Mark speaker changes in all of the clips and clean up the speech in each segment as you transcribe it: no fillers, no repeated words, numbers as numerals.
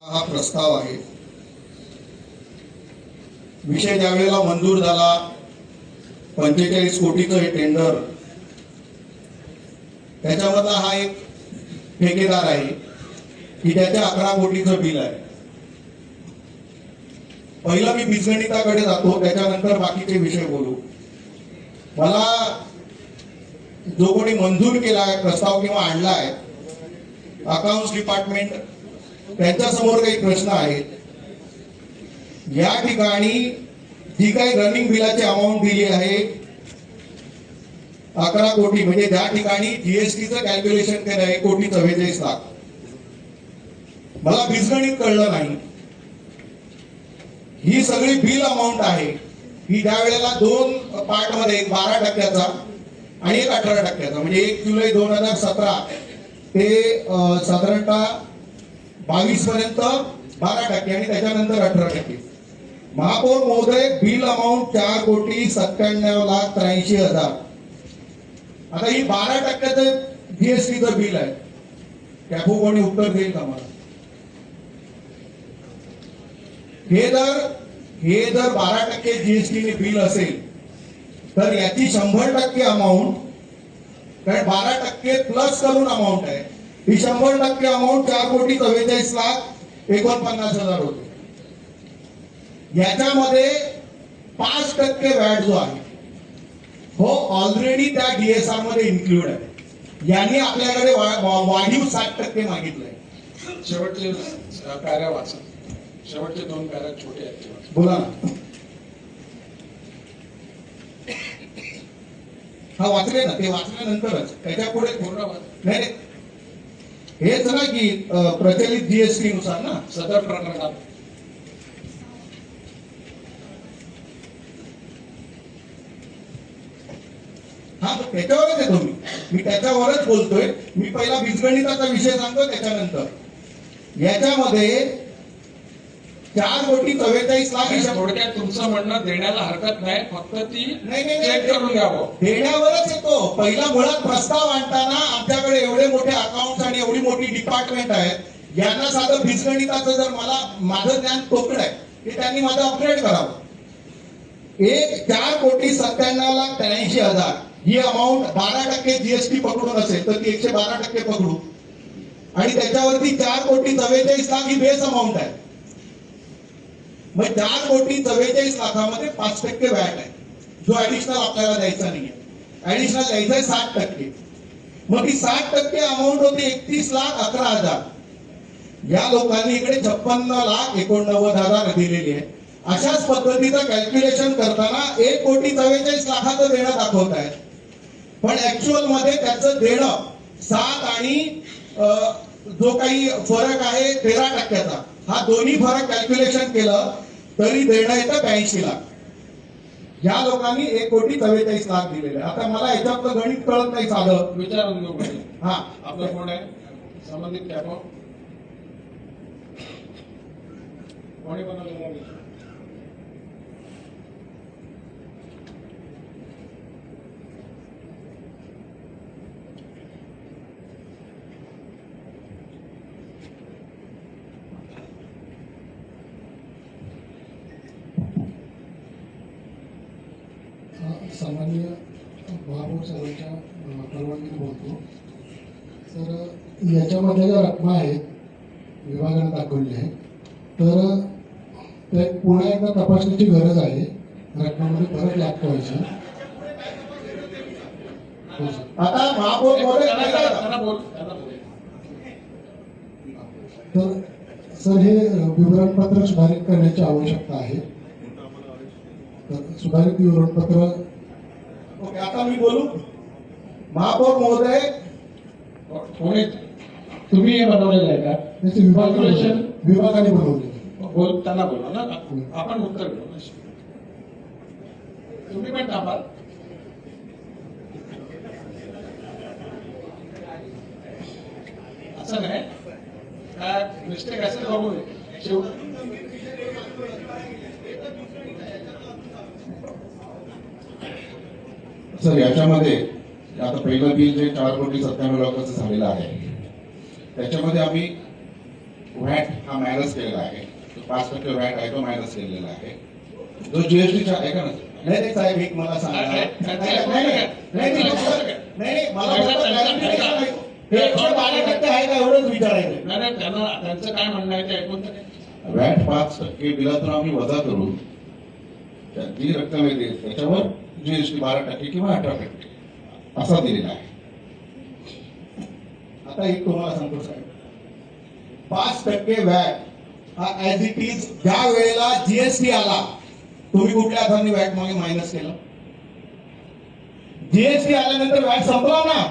Speaker 1: हा प्रस्ताव आहे. विषय ज्यावेळेला मंजूर झाला 45 कोटीचं हे टेंडर, त्याच्यामधला हा एक ठेकेदार आहे की त्याच्या 11 कोटीचं बिल आहे. पहिला मी बीजगणिताकडे जातो, त्याच्यानंतर बाकीचे विषय बोलू. मला जो कोणी मंजूर केलाय प्रस्ताव किंवा आणलाय अकाउंट्स डिपार्टमेंट, त्यांच्या समोर काही प्रश्न आहेत. या ठिकाणी जी काही रनिंग बिलाची अमाऊंट दिली आहे 11 कोटी, म्हणजे ज्या ठिकाणी जीएसटीचं कॅल्क्युलेशन केलं आहे 1,44,00,000. मला बीजगणित कळलं नाही. ही सगळी बिल अमाऊंट आहे ही ज्या वेळेला दोन पार्ट मध्ये, एक 12% आणि एक 18%, म्हणजे 1 जुलै 2017 ते साधारणतः 22 पर्यंत 12% आणि त्याच्यानंतर 18%. महापौर महोदय, बिल अमाऊंट 4,97,83,000. आता ही 12% जीएसटीचं बिल आहे. कॅफो कोणी उत्तर देईल का मला? हे जर 12% जीएसटी बिल असेल तर याची 100% अमाऊंट, कारण 12% प्लस करून अमाऊंट आहे, ही 100% अमाऊंट 4,44,49,000 होते. याच्यामध्ये 5% व्हॅट जो आहे हो ऑलरेडी त्या डीएसआर मध्ये इन्क्लूड आहे. यांनी आपल्याकडे वाढीव 60% मागितलंय.
Speaker 2: शेवटचे पॅरा वाचा, शेवटचे 2 पॅरा छोटे आहेत.
Speaker 1: बोला ना. हा वाचले ना, ते वाचल्यानंतरच त्याच्या पुढे
Speaker 2: पूर्ण
Speaker 1: नाही, हेच ना की प्रचलित जीएसटी नुसार ना
Speaker 2: सदर प्रकरणात
Speaker 1: हा त्याच्यावरच येतो मी त्याच्यावरच बोलतोय. मी पहिला बीजगणिताचा विषय सांगतो, त्याच्यानंतर याच्यामध्ये 4,44,00,000.
Speaker 2: थोडक्यात तुमचं म्हणणं देण्याला हरकत नाही, फक्त ती
Speaker 1: नाही
Speaker 2: चेक करून घ्यावं.
Speaker 1: देण्यावरच येतो. पहिला मुळात प्रस्ताव आणताना आमच्याकडे एवढे मोठे अकाउंट आणि एवढी मोठी डिपार्टमेंट आहेत, यांना साधं बीजगणिताचं जर माझं ज्ञान तोकड आहे ते त्यांनी माझं अपग्रेड करावं. 4,97,83,000 ही अमाऊंट 12% जीएसटी पकडून असेल तर ती 112% पकडू, आणि त्याच्यावरती 4,44,00,000 ही बेस अमाऊंट आहे. मग 4,44,00,000 5% व्हॅट आहे, जो ऍडिशनल आपल्याला द्यायचा नाहीये. ऍडिशनल द्यायचा आहे 60%. मग ती 60% अमाऊंट होती 31,11,000. या लोकांनी इकडे 56,89,000 दिलेली आहे. अशाच पद्धतीचं कॅल्क्युलेशन करताना 1,44,00,000 देणं दाखवत आहे, पण ऍक्च्युअल मध्ये त्याचं देणं 7 आणि जो काही फरक आहे 13%, हा दोन्ही फरक कॅल्क्युलेशन केलं तरी देणं येतं 82 लाख. या लोकांनी 1,44,00,000 दिलेले. आता मला याच्यातलं गणित कळत नाही साधं.
Speaker 2: विचारून घेऊ.
Speaker 1: हा,
Speaker 2: आपलं कोण आहे संबंधित कॅपो? कोणी बनवलेलं?
Speaker 3: सामान्य महापौर साहेबांच्या परवानगीने बोलतो. तर याच्यामध्ये ज्या रकमा आहेत विभागाने दाखवली आहे, तर ते पुन्हा एकदा तपासण्याची गरज आहे. रकमामध्ये फरक लागतो व्हायचा.
Speaker 1: आता महापौर महोदय,
Speaker 3: तर सर हे विवरणपत्र सुधारित करण्याची आवश्यकता आहे. तर सुधारित विवरणपत्र.
Speaker 1: ओके, आता मी बोलू. महापौर महोदय,
Speaker 2: कोणी तुम्ही हे बनवलेलं आहे का?
Speaker 3: त्याचे विभागाने बनवले.
Speaker 2: बोल, त्यांना बोला ना, आपण उत्तर घेऊ. तुम्ही पण थांबा. असं नाही काय मिस्टेक असेल बघू.
Speaker 1: सर याच्यामध्ये आता पहिलं बिल जे 4,97,00,000 झालेलं आहे, त्याच्यामध्ये आम्ही व्हॅट हा मायनस केलेला आहे, जो 5% व्हॅट आहे तो मायनस केलेला आहे. जो जीएसटीचा आहे का ना, नाही साहेब एक मला सांगा. नाही, मला हे 112% आहे का एवढंच विचारायचं.
Speaker 2: नाही त्यांना त्यांचं काय म्हणणं आहे ते ऐकून तर घ्या.
Speaker 1: व्हॅट 5% बिलातून आम्ही वजा करून जी रक्कम येते त्याच्यावर जीएसटी 12% किंवा 18% असा दिलेला आहे. आता एक तुम्हाला सांगतो साहेब, 5% व्हॅट हा ऍज इट इज ज्या वेळेला जीएसटी आला, तुम्ही कुठल्या अर्थाने व्हॅट मागे मायनस केलं? जीएसटी आल्यानंतर व्हॅट संपला ना,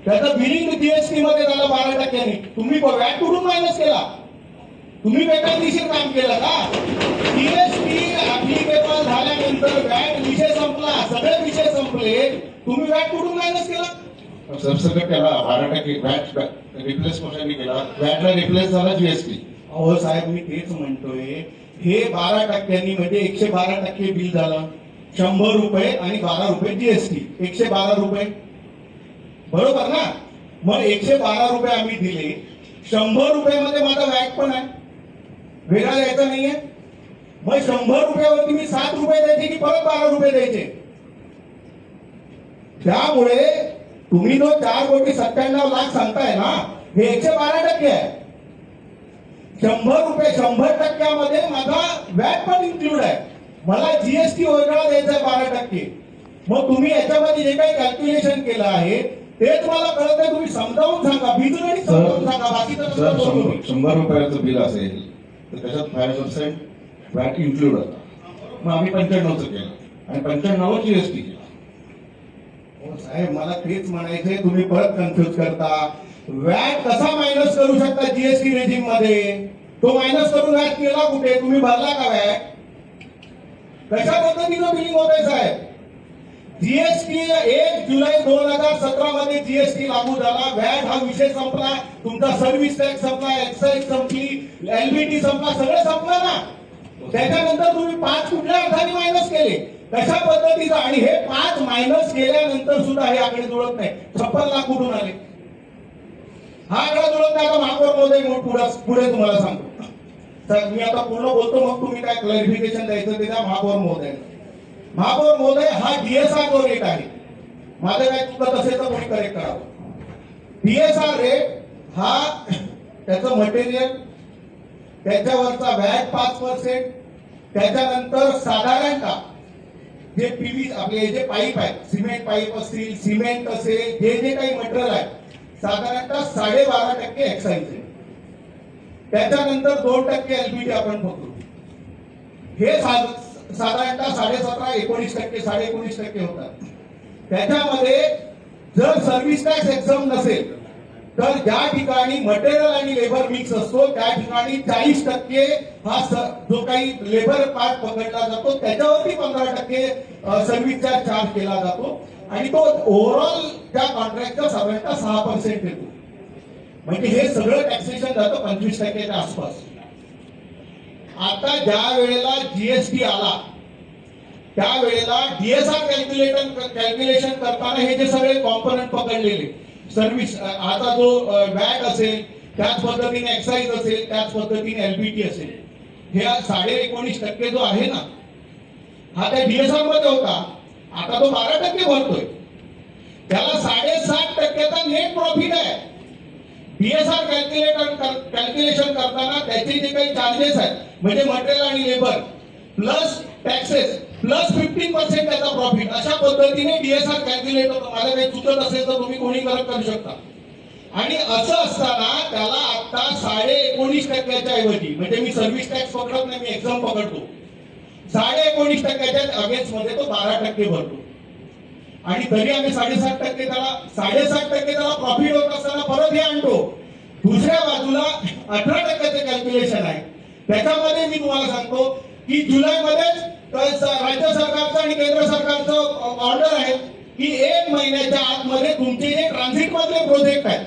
Speaker 1: त्याचं बिलिंग जीएसटी मध्ये झालं 12%. तुम्ही व्हॅट कुठून मायनस केला? तुम्ही बेकायदेशीर काम केलं का? जीएसटी ऍप्लिकेबल झाल्यानंतर व्हॅट विषय संपला, सगळे विषय संपले, तुम्ही व्हॅट कुठून मायनस केला? सरसकट त्याला 12% व्हॅट रिप्लेस कशाने केला? व्हॅटला रिप्लेस झाला जीएसटी. अहो साहेब मी तेच म्हणतोय, हे 12% म्हणजे 112% बिल झालं, 100 रुपये आणि 12 रुपये जीएसटी, 112 रुपये बरोबर ना. मग 112 रुपये आम्ही दिले, 100 रुपयामध्ये माझा व्हॅट पण आहे, वेगळा द्यायचा नाहीये. मग 100 रुपयावरती मी 7 रुपये द्यायचे की परत 12 रुपये द्यायचे? त्यामुळे तुम्ही जो 4,97,00,000 सांगताय ना, हे 112% आहे. 100 रुपये 100%मध्ये माझा व्हॅट पण इन्क्लूड आहे, मला जीएसटी वेगळा द्यायचा आहे 12%. मग तुम्ही याच्यामध्ये जे काही कॅल्क्युलेशन केलं आहे तेच मला कळत आहे. तुम्ही समजावून सांगा, बिजनेस समजावून सांगा. बाकीचं 100 रुपयाचं बिल असेल तर त्याच्यात 5% व्हॅट इन्क्लूड होता, मग आम्ही 95चं केलं आणि 95 जीएसटी केला. हो साहेब मला तेच म्हणायचंय, तुम्ही परत कन्फ्युज करता. व्हॅट कसा मायनस करू शकता जीएसटी रेजिम मध्ये? तो मायनस करून व्हॅट केला कुठे? तुम्ही भरला का व्हॅट? कशा पद्धतीनं बिलिंग होत आहे साहेब? जीएसटी 1 जुलै 2017 मध्ये जीएसटी लागू झाला, व्हॅट हा विषय संपला, तुमचा सर्व्हिस टॅक्स संपला, एक्साइज संपली, एलबीटी संपला, सगळं संपलं ना. त्याच्यानंतर तुम्ही 5 कुठल्या अर्थाने मायनस केले? कशा पद्धतीचा? आणि हे 5 मायनस केल्यानंतर सुद्धा हे आकडे जुळत नाही. 56 लाख कुठून आले? हा आकडा जुळत नाही. आता महापौर महोदय पुढे तुम्हाला सांगतो. तर मी आता पूर्ण बोलतो, मग तुम्ही काय क्लॅरिफिकेशन द्यायचं ते द्या महापौर महोदय. महापौर महोदय हा डीएसआर जो रेट आहे, माझं काय चुकत असेल तर कोणी करेक्ट करावं. डीएसआर रेट हा त्याचं मटेरियल, त्याच्यावरचा व्हॅट 5%, त्याच्यानंतर साधारणतः जे पीव्ही आपले जे पाईप आहेत, सिमेंट पाईप असतील, सिमेंट असेल, जे जे काही मटेरियल आहे, साधारणतः 12.5% एक्साइज आहे. त्याच्यानंतर 2% एलबीटी आपण पकडू. हे साधारणतः 17.5-19%, 19.5% होतात. त्याच्यामध्ये जर सर्व्हिस टॅक्स एक्झाम नसेल तर ज्या ठिकाणी मटेरियल आणि लेबर मिक्स असतो त्या ठिकाणी 40% हा जो काही लेबर पार्ट पकडला जातो त्याच्यावरती 15% सर्व्हिस चार्ज केला जातो आणि तो ओव्हरऑल त्या कॉन्ट्रॅक्टचा साधारणतः 6% येतो. म्हणजे हे सगळं टॅक्सेशन जातं 25%च्या आसपास. आता ज्या वेळेला जीएसटी आला त्यावेळेला डीएसआर कॅल्क्युलेशन करताना हे जे सगळे कॉम्पोनंट पकडलेले, सर्व्हिस आता जो व्हॅट असेल त्याच पद्धतीने एक्साइज असेल त्याच पद्धतीने एलबीटी असेल, हे 19.5% जो आहे ना हा त्या डीएसआर मध्ये होता, आता तो 12% भरतोय. त्याला 7.5%चा नेट प्रॉफिट आहे. डीएसआर कॅल्क्युलेशन करताना त्याचे जे काही चार्जेस आहेत म्हणजे मटेरियल आणि लेबर प्लस टॅक्सेस प्लस 15% त्याचा प्रॉफिट, अशा पद्धतीने डीएसआर कॅल्क्युलेट होतो. मला काही चुकत असेल तर तुम्ही कोणी करू शकता. आणि असं असताना त्याला आता 19.5% ऐवजी, म्हणजे मी सर्व्हिस टॅक्स पकडत नाही, मी एक्झाम पकडतो, 19.5% अगेन्स्ट मध्ये तो 12% भरतो. आणि तरी आम्ही 7.5% त्याला प्रॉफिट होत असताना परत हे आणतो. दुसऱ्या बाजूला 18%चे कॅल्क्युलेशन आहे. त्याच्यामध्ये मी तुम्हाला सांगतो की जुलैमध्येच राज्य सरकारचं आणि केंद्र सरकारचं ऑर्डर आहे की 1 महिन्याच्या आतमध्ये तुमचे जे ट्रान्झिट मधले प्रोजेक्ट आहेत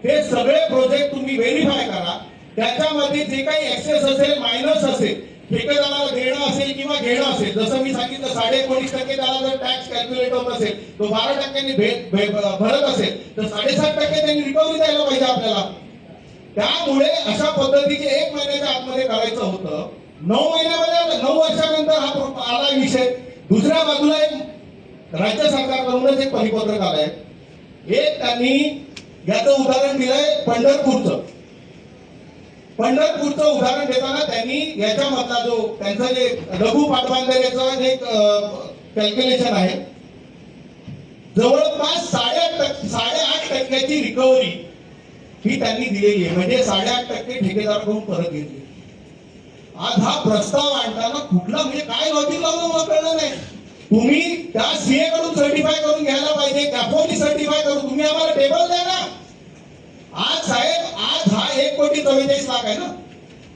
Speaker 1: ते सगळे प्रोजेक्ट तुम्ही व्हेरीफाय करा. त्याच्यामध्ये जे काही एक्सेस असेल, मायनस असेल, ठेकेदाराला देणं असेल किंवा घेणं असेल, जसं मी सांगितलं 19.5% त्याला जर टॅक्स कॅल्क्युलेट होत असेल, तो 12% भरत असेल तर 7.5% त्यांनी रिकव्हरी द्यायला पाहिजे आपल्याला. त्यामुळे अशा पद्धतीने 1 महिन्याच्या आतमध्ये करायचं होतं. 9 महिन्यामध्ये 9 वर्षानंतर हा आला विषय. दुसऱ्या बाजूला एक राज्य सरकारकडूनच एक परिपत्रक आलंय. एक त्यांनी याचं उदाहरण दिलंय पंढरपूरचं उदाहरण देताना त्यांनी याच्यामधला जो त्यांचं जे लघु पाटबंधाऱ्याचं जे कॅल्क्युलेशन आहे, जवळपास 8.5% रिकव्हरी ही त्यांनी दिलेली आहे. म्हणजे 8.5% ठेकेदाराकडून परत घेतली. आज हा प्रस्ताव आणताना कुठला म्हणजे काय लॉजिक लावलं मला कळलं नाही. तुम्ही त्या सीए कडून सर्टिफाय करून घ्यायला पाहिजे, कॅफोनी सर्टिफाय करून तुम्ही आम्हाला टेबल द्या ना. आज साहेब हा 1,44,00,000 आहे ना.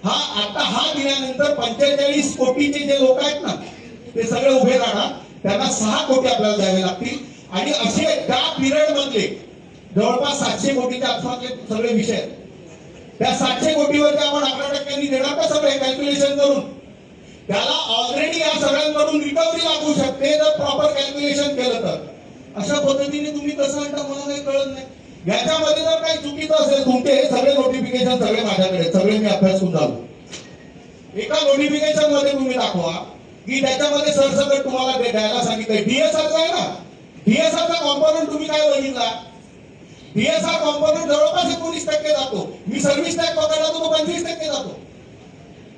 Speaker 1: हा दिल्यानंतर 45 कोटीचे जे लोक आहेत ना ते सगळे उभे राहणार. त्यांना 6 कोटी आपल्याला द्यावे लागतील. आणि असे त्या पिरियड मधले जवळपास 700 कोटीच्या आसपासचे सगळे विषय आहेत. त्या 700 कोटीवरती आपण 11% देणार का सगळे कॅल्क्युलेशन करून? त्याला ऑलरेडी या सगळ्यांकडून रिकव्हरी लागू शकते जर प्रॉपर कॅल्क्युलेशन केलं तर. अशा पद्धतीने तुम्ही कसं म्हणता मला काही कळत नाही. याच्यामध्ये जर काही चुकीचं असेल, तुमचे हे सगळे नोटिफिकेशन सगळे माझ्याकडे, सगळे मी अभ्यास करून झालो. एका नोटिफिकेशन मध्ये तुम्ही दाखवा की त्याच्यामध्ये सरसकट तुम्हाला द्यायला सांगितलंय. डीएसआरचा आहे ना, डीएसआरचा कॉम्पोनंट तुम्ही काय बघितला? डीएसआर कॉम्पोनंट जवळपास 19% जातो. मी सर्व्हिस टॅक्स पकडला तो 25% जातो.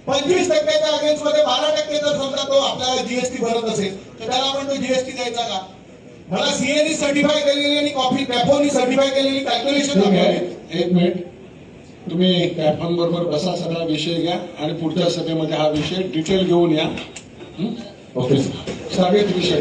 Speaker 1: 25%च्या अगेन्स्ट मध्ये 12% जर समजा तो आपल्याला जीएसटी भरत असेल तर त्याला आपण तो जीएसटी द्यायचा का? मला सीएनी सर्टिफाय केलेली आणि कॉफी कॅफोनी सर्टिफाय केलेली कॅल्क्युलेशन.
Speaker 2: एक मिनिट, तुम्ही कॅफॉन बरोबर बसा, सगळा विषय घ्या आणि पुढच्या सभेमध्ये हा विषय डिटेल घेऊन या.
Speaker 1: ओके
Speaker 2: सगळेच विषय